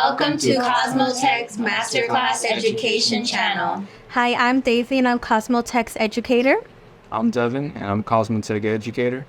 Welcome to Cosmotek's Masterclass Education channel. Hi, I'm Daisy and I'm Cosmotek's Educator. I'm Devin and I'm Cosmotek Educator.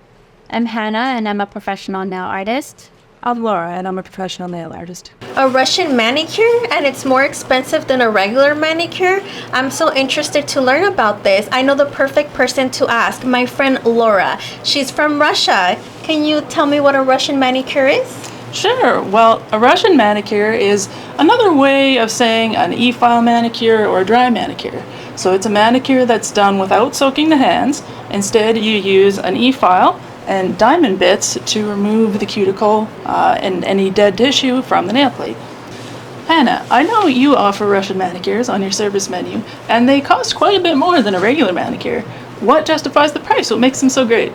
I'm Hanna and I'm a professional nail artist. I'm Laura and I'm a professional nail artist. A Russian manicure, and it's more expensive than a regular manicure. I'm so interested to learn about this. I know the perfect person to ask, my friend Laura. She's from Russia. Can you tell me what a Russian manicure is? Sure. Well, a Russian manicure is another way of saying an e-file manicure or a dry manicure. So it's a manicure that's done without soaking the hands. Instead, you use an e-file and diamond bits to remove the cuticle and any dead tissue from the nail plate. Hanna, I know you offer Russian manicures on your service menu, and they cost quite a bit more than a regular manicure. What justifies the price? What makes them so great?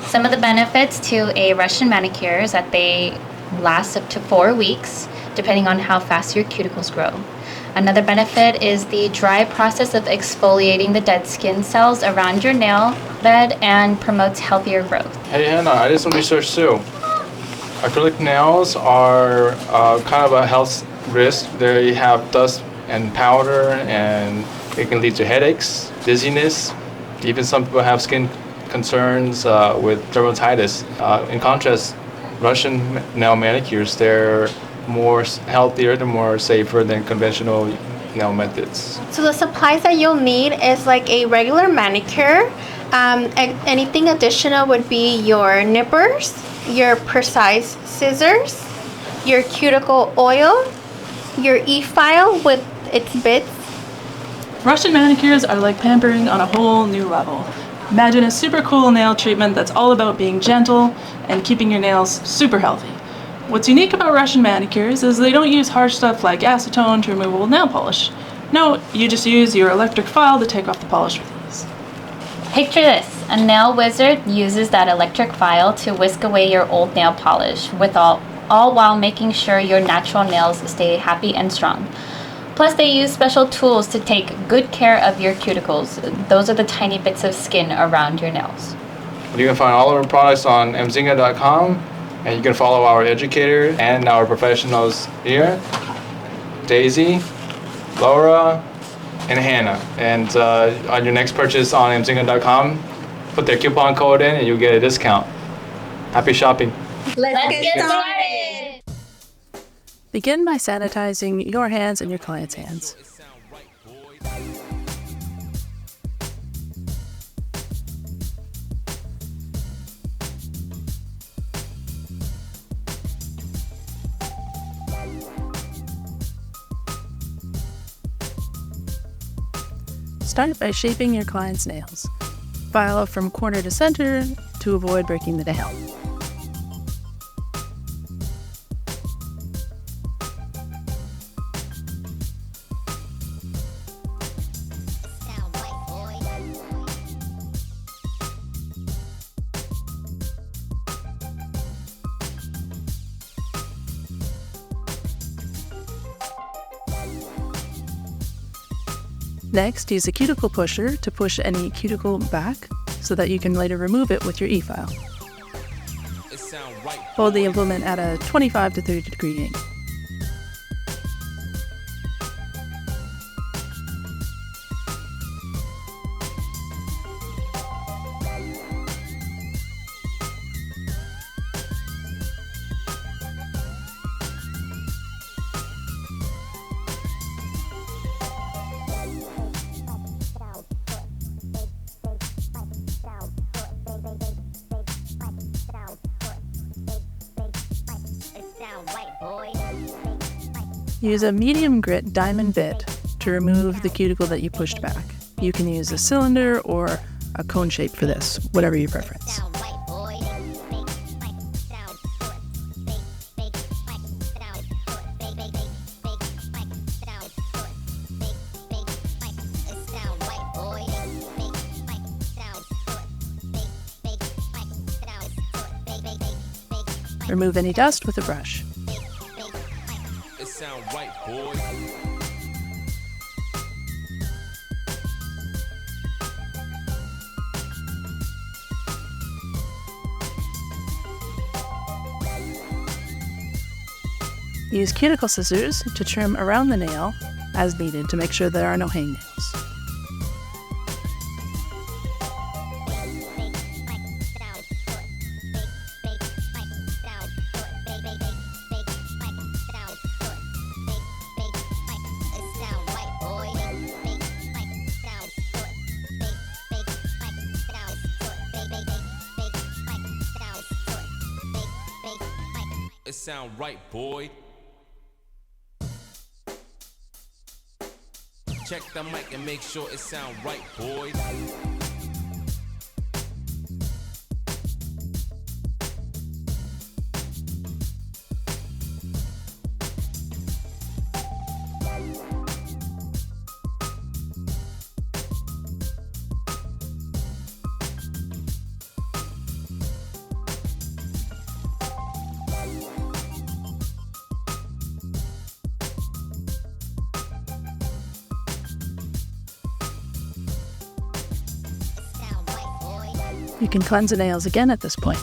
Some of the benefits to a Russian manicure is that they last up to 4 weeks, depending on how fast your cuticles grow. Another benefit is the dry process of exfoliating the dead skin cells around your nail bed and promotes healthier growth. Hey Hannah, I did some research too. Acrylic nails are kind of a health risk. They have dust and powder and it can lead to headaches, dizziness. Even some people have skin concerns with dermatitis. In contrast, Russian nail manicures, they're more healthier, they're more safer than conventional nail methods. So the supplies that you'll need is like a regular manicure. Anything additional would be your nippers, your precise scissors, your cuticle oil, your e-file with its bits. Russian manicures are like pampering on a whole new level. Imagine a super cool nail treatment that's all about being gentle and keeping your nails super healthy. What's unique about Russian manicures is they don't use harsh stuff like acetone to remove old nail polish. No, you just use your electric file to take off the polish with ease. Picture this, a nail wizard uses that electric file to whisk away your old nail polish, with all while making sure your natural nails stay happy and strong. Plus, they use special tools to take good care of your cuticles. Those are the tiny bits of skin around your nails. You can find all of our products on Amzinga.com, and you can follow our educator and our professionals here, Daisy, Laura, and Hannah. And on your next purchase on Amzinga.com, put their coupon code in and you'll get a discount. Happy shopping. Let's get started! Begin by sanitizing your hands and your client's hands. Start by shaping your client's nails. File from corner to center to avoid breaking the nail. Next, use a cuticle pusher to push any cuticle back so that you can later remove it with your e-file. Hold the implement at a 25 to 30 degree angle. Use a medium grit diamond bit to remove the cuticle that you pushed back. You can use a cylinder or a cone shape for this, whatever your preference. Remove any dust with a brush. Use cuticle scissors to trim around the nail as needed to make sure there are no hangnails. It sound right, boy. Check the mic and make sure it sound right, boys. You can cleanse the nails again at this point.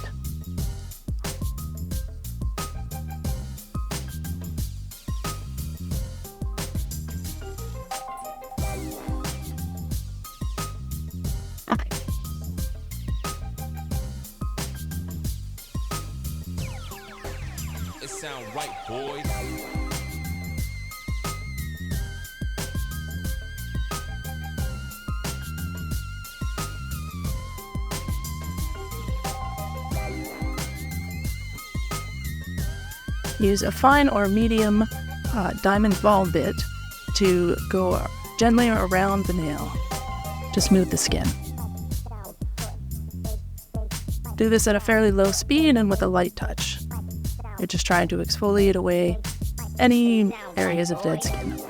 It sound right, boys. Use a fine or medium diamond ball bit to go gently around the nail to smooth the skin. Do this at a fairly low speed and with a light touch. You're just trying to exfoliate away any areas of dead skin.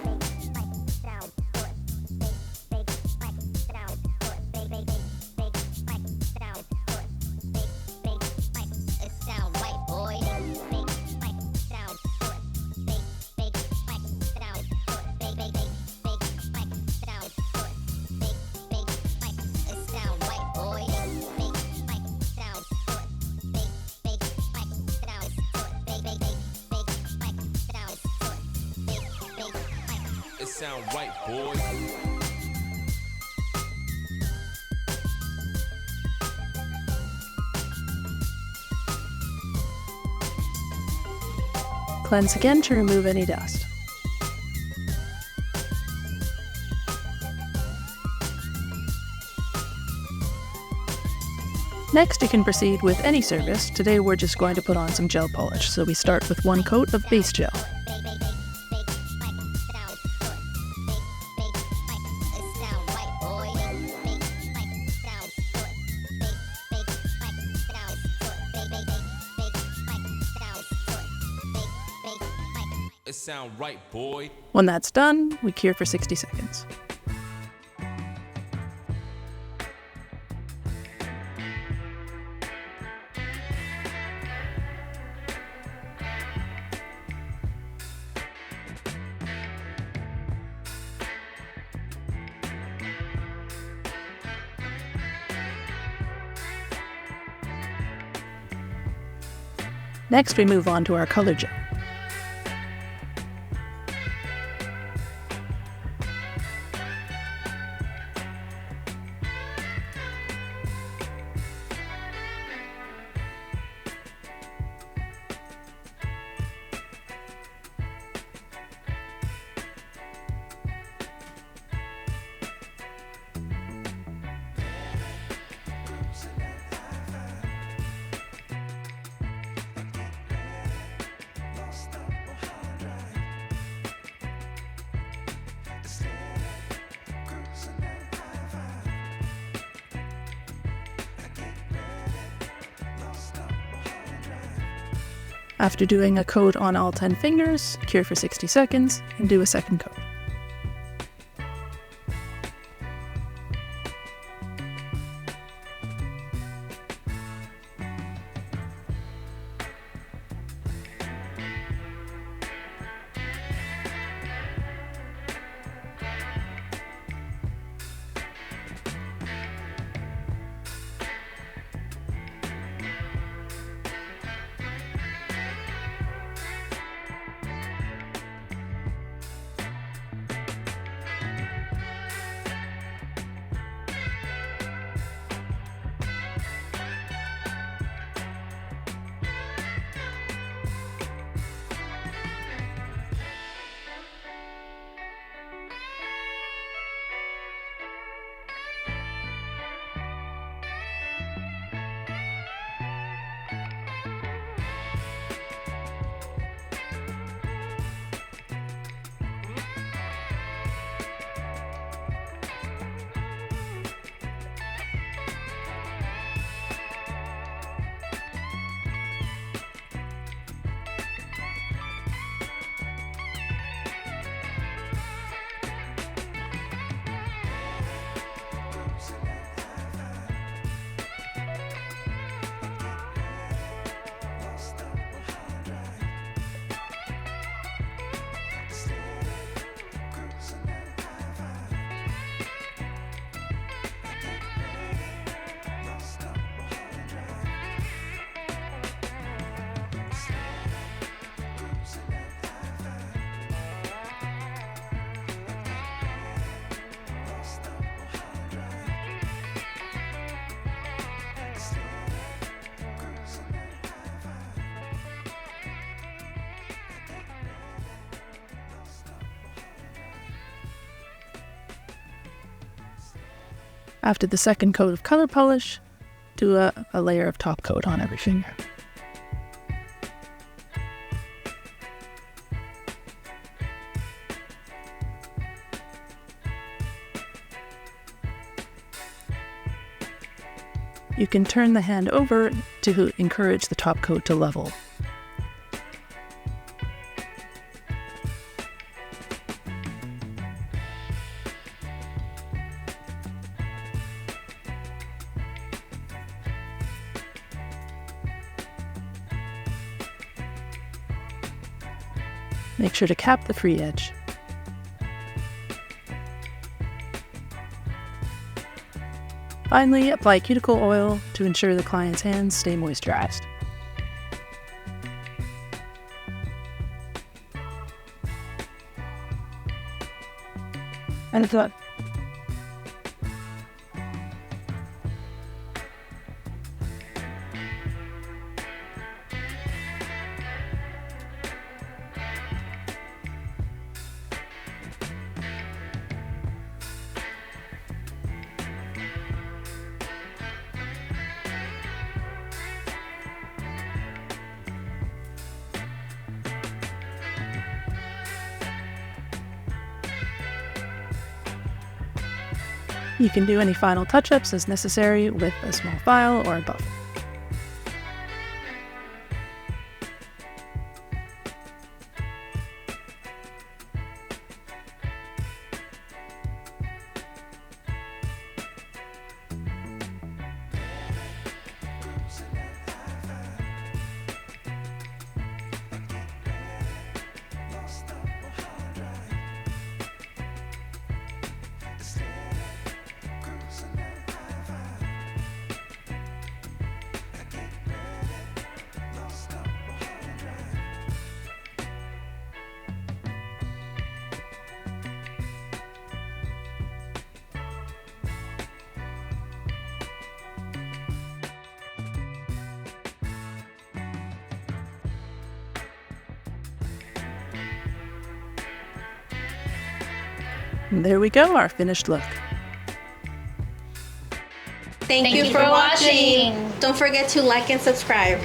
Sound right, boys. Cleanse again to remove any dust. Next, you can proceed with any surface. Today we're just going to put on some gel polish, so we start with 1 coat of base gel. It sound right, boy. When that's done, we cure for 60 seconds. Next, we move on to our color gel. After doing a coat on all 10 fingers, cure for 60 seconds, and do a second coat. After the second coat of color polish, do a layer of top coat on every finger. You can turn the hand over to encourage the top coat to level. Make sure to cap the free edge. Finally, apply cuticle oil to ensure the client's hands stay moisturized. And it's done. You can do any final touch-ups as necessary with a small file or a buff. And there we go, our finished look. Thank you for watching. Don't forget to like and subscribe.